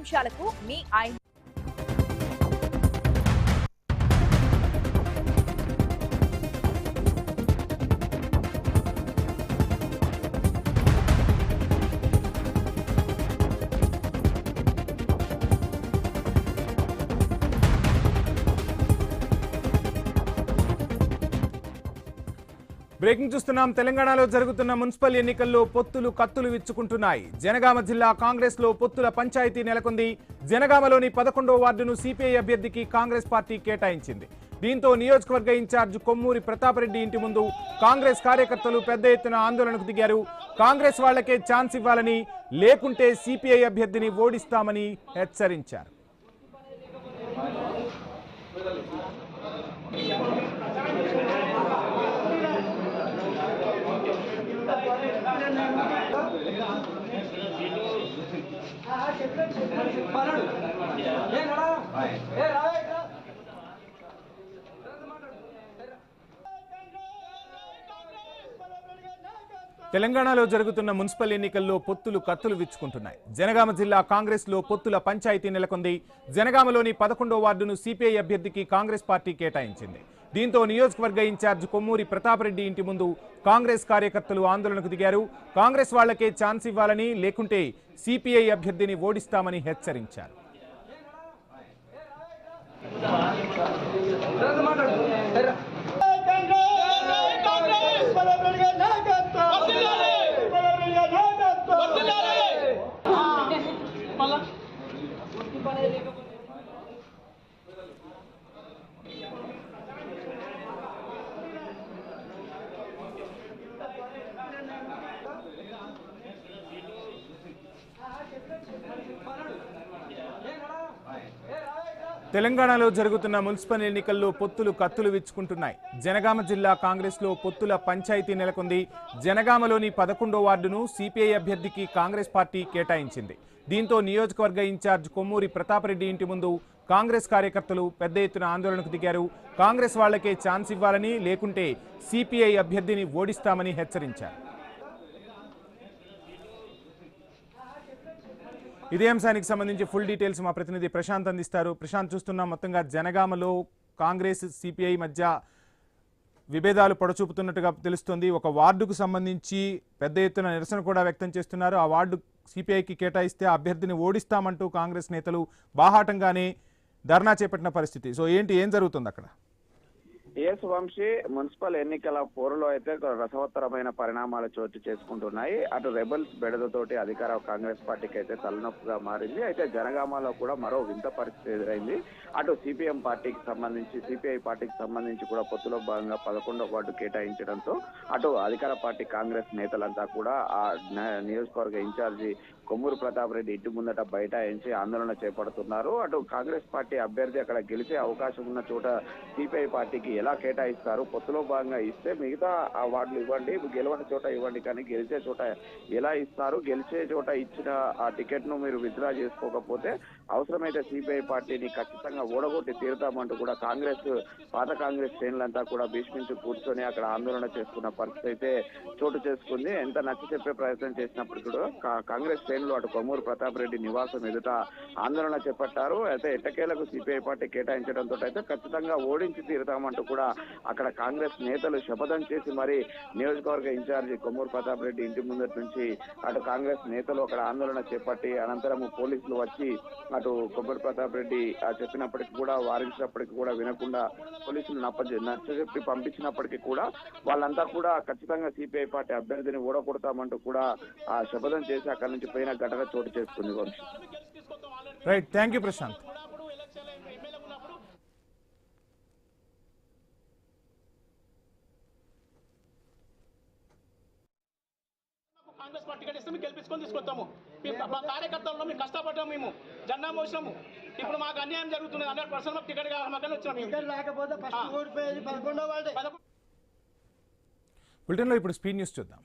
నిమిషాలకు me I breaking చూస్తున్నాం. తెలంగాణలో జరుగుతున్న మున్సిపల్ ఎన్నికల్లో పొత్తులు కత్తులు విచ్చుకుంటున్నాయి. జనగామ జిల్లా కాంగ్రెస్ లో పొత్తుల పంచాయతీ నెలకొంది. జనగామలోని 11వ వార్డును సిపిఐ అభ్యర్థికి కాంగ్రెస్ పార్టీ కేటాయించింది. దీంతో నియోజకవర్గ ఇన్ఛార్జ్ కొమ్మూరి ప్రతాపరెడ్డి ఇంటి ముందు కాంగ్రెస్ కార్యకర్తలు పెద్ద ఎత్తున ఆందోళనకు దిగారు. కాంగ్రెస్ వాళ్లకే ఛాన్స్ ఇవ్వాలని, లేకుంటే సిపిఐ అభ్యర్థిని ఓడిస్తామని హెచ్చరించారు. తెలంగాణలో జరుగుతున్న మున్సిపల్ ఎన్నికల్లో పొత్తులు కత్తులు విచ్చుకుంటున్నాయి. జనగామ జిల్లా కాంగ్రెస్ లో పొత్తుల పంచాయతీ నెలకొంది. జనగామలోని 11వ వార్డును సిపిఐ అభ్యర్థికి కాంగ్రెస్ పార్టీ కేటాయించింది. దీంతో నియోజకవర్గ ఇన్ఛార్జ్ కొమ్మూరి ప్రతాపరెడ్డి ఇంటి ముందు కాంగ్రెస్ కార్యకర్తలు ఆందోళనకు దిగారు. కాంగ్రెస్ వాళ్లకే ఛాన్స్ ఇవ్వాలని, లేకుంటే సిపిఐ అభ్యర్థిని ఓడిస్తామని హెచ్చరించారు. తెలంగాణలో జరుగుతున్న మున్సిపల్ ఎన్నికల్లో పొత్తులు కత్తులు విచ్చుకుంటున్నాయి. జనగామ జిల్లా కాంగ్రెస్ లో పొత్తుల పంచాయతీ నెలకొంది. జనగామలోని 11వ వార్డును సిపిఐ అభ్యర్థికి కాంగ్రెస్ పార్టీ కేటాయించింది. దీంతో నియోజకవర్గ ఇన్ఛార్జ్ కొమ్మూరి ప్రతాపరెడ్డి ఇంటి ముందు కాంగ్రెస్ కార్యకర్తలు పెద్ద ఎత్తున ఆందోళనకు దిగారు. కాంగ్రెస్ వాళ్లకే ఛాన్స్ ఇవ్వాలని, లేకుంటే సిపిఐ అభ్యర్థిని ఓడిస్తామని హెచ్చరించారు. ఇదే అంశానికి సంబంధించి ఫుల్ డీటెయిల్స్ మా ప్రతినిధి ప్రశాంత్ అందిస్తారు. ప్రశాంత్, చూస్తున్నాం మొత్తంగా జనగామలో కాంగ్రెస్ సిపిఐ మధ్య విభేదాలు పొడచూపుతున్నట్టుగా తెలుస్తోంది. ఒక వార్డుకు సంబంధించి పెద్ద ఎత్తున నిరసన కూడా వ్యక్తం చేస్తున్నారు. ఆ వార్డు సిపిఐకి కేటాయిస్తే ఆ అభ్యర్థిని ఓడిస్తామంటూ కాంగ్రెస్ నేతలు బాహాటంగానే ధర్నా చేపట్టిన పరిస్థితి. సో ఏం జరుగుతుంది అక్కడ? ఎస్ వంశీ, మున్సిపల్ ఎన్నికల పోరులో అయితే రసవత్తరమైన పరిణామాలు చోటు చేసుకుంటున్నాయి. అటు రెబల్స్ బెడదతోటి అధికార కాంగ్రెస్ పార్టీకి అయితే తలనొప్పిగా మారింది. అయితే జనగామలో కూడా మరో వింత పరిస్థితి ఎదురైంది. అటు సిపిఐ పార్టీకి సంబంధించి కూడా పొత్తులో భాగంగా 11వ వార్డు కేటాయించడంతో అటు అధికార పార్టీ కాంగ్రెస్ నేతలంతా కూడా ఆ నియోజకవర్గ ఇన్ఛార్జి కొమ్మూరు ప్రతాపరెడ్డి ఇంటి ముందట బైఠాయించి ఆందోళన చేపడుతున్నారు. అటు కాంగ్రెస్ పార్టీ అభ్యర్థి అక్కడ గెలిచే అవకాశం ఉన్న చోట సిపిఐ పార్టీకి ఎలా కేటాయిస్తారు, పొత్తులో భాగంగా ఇస్తే మిగతా ఆ వార్డులు ఇవ్వండి, గెలవని చోట ఇవ్వండి, కానీ గెలిచే చోట ఎలా ఇస్తారు, గెలిచే చోట ఇచ్చిన ఆ టికెట్ ను మీరు విత్డ్రా చేసుకోకపోతే అవసరమైతే సిపిఐ పార్టీని ఖచ్చితంగా ఓడగొట్టి తీరుతామంటూ కూడా పాత కాంగ్రెస్ శ్రేణులంతా కూడా భీష్మించి కూర్చొని అక్కడ ఆందోళన చేసుకున్న పరిస్థితి అయితే చోటు చేసుకుంది. ఎంత నచ్చి చెప్పే ప్రయత్నం చేసినప్పుడు కూడా కాంగ్రెస్ శ్రేణులు అటు కొమ్మూరు ప్రతాపరెడ్డి నివాసం ఎదుట ఆందోళన చేపట్టారు. అయితే ఎట్టకేలకు సిపిఐ పార్టీ కేటాయించడంతో అయితే ఖచ్చితంగా ఓడించి తీరుతామంటూ కూడా అక్కడ కాంగ్రెస్ నేతలు శపథం చేసి మరి నియోజకవర్గ ఇన్ఛార్జి కొమ్మూరు ప్రతాపరెడ్డి ఇంటి ముందటి నుంచి అటు కాంగ్రెస్ నేతలు అక్కడ ఆందోళన చేపట్టి అనంతరం పోలీసులు వచ్చి అటు కొమ్మూరు ప్రతాపరెడ్డి చెప్పినప్పటికీ కూడా, వారించినప్పటికీ కూడా వినకుండా పోలీసులు నచ్చజెప్పి పంపించినప్పటికీ కూడా వాళ్ళంతా కూడా ఖచ్చితంగా సిపిఐ పార్టీ అభ్యర్థిని ఓడగొడతామంటూ కూడా ఆ శపథం చేసి అక్కడి నుంచి పోయిన ఘటన చోటు చేసుకుంది. Right, thank you Prashant. Congress party ticket ఇస్తే మేము గెలిపించుకొని తీసుకొస్తాము. మా కార్యకర్తల్లో మేము కష్టపడ్డాము, మేము జెండా మోసినాము. ఇప్పుడు మాకు అన్యాయం జరుగుతుంది. 100% మాకు టికెట్ కావాలి. మాకని వచ్చినాము. బులెటిన్లో ఇప్పుడు స్పీడ్ న్యూస్ చూద్దాం.